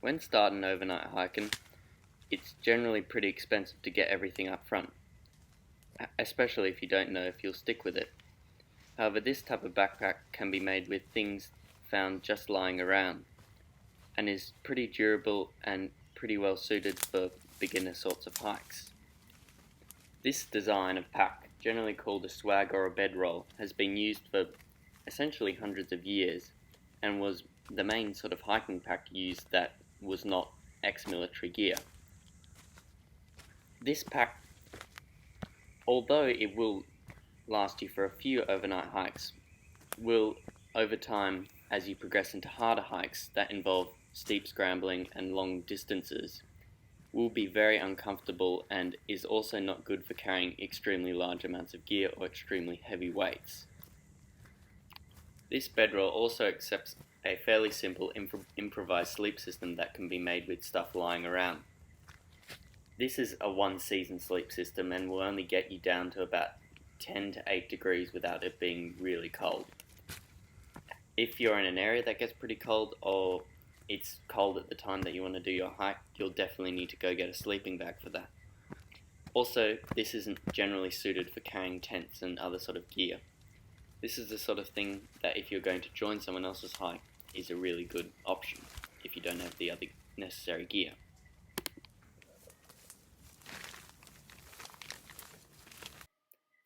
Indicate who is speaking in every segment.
Speaker 1: When starting overnight hiking, it's generally pretty expensive to get everything up front, especially if you don't know if you'll stick with it. However, this type of backpack can be made with things found just lying around, and is pretty durable and pretty well suited for beginner sorts of hikes. This design of pack, generally called a swag or a bedroll, has been used for essentially hundreds of years and was the main sort of hiking pack used that was not ex-military gear. This pack, although it will last you for a few overnight hikes, will over time, as you progress into harder hikes that involve steep scrambling and long distances, will be very uncomfortable and is also not good for carrying extremely large amounts of gear or extremely heavy weights. This bedroll also accepts a fairly simple improvised sleep system that can be made with stuff lying around. This is a one-season sleep system and will only get you down to about 10 to 8 degrees without it being really cold. If you're in an area that gets pretty cold, or it's cold at the time that you want to do your hike, you'll definitely need to go get a sleeping bag for that. Also, this isn't generally suited for carrying tents and other sort of gear. This is the sort of thing that if you're going to join someone else's hike is a really good option if you don't have the other necessary gear.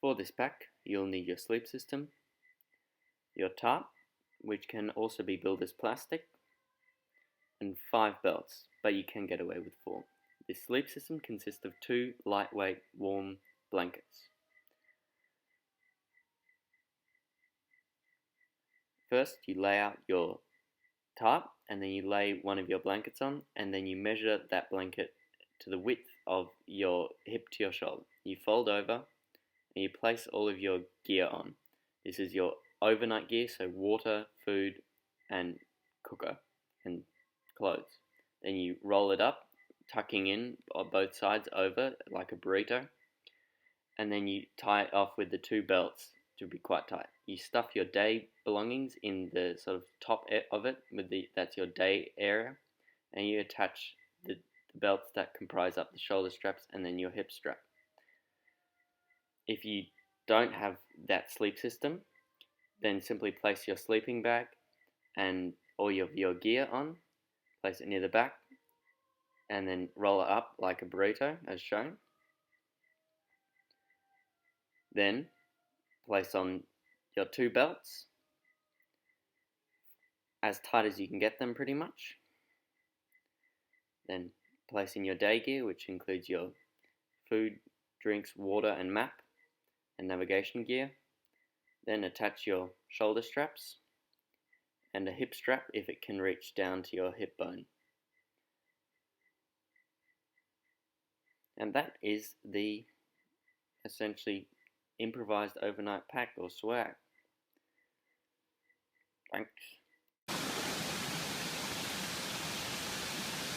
Speaker 1: For this pack, you'll need your sleep system, your tarp, which can also be built as plastic, and 5 belts, but you can get away with 4. This sleep system consists of 2 lightweight, warm blankets. First, you lay out your tarp, and then you lay one of your blankets on, and then you measure that blanket to the width of your hip to your shoulder. You fold over, and you place all of your gear on. This is your overnight gear, so water, food, and cooker, and clothes. Then you roll it up, tucking in on both sides over like a burrito, and then you tie it off with the 2 belts to be quite tight. You stuff your day belongings in the sort of top of it, that's your day area, and you attach the belts that comprise up the shoulder straps and then your hip strap. If you don't have that sleep system, then simply place your sleeping bag and all of your gear on, place it near the back, and then roll it up like a burrito as shown. Then place on your 2 belts, as tight as you can get them pretty much. Then place in your day gear, which includes your food, drinks, water and map, and navigation gear. Then attach your shoulder straps and a hip strap if it can reach down to your hip bone. And that is the essentially improvised overnight pack or swag. Thanks.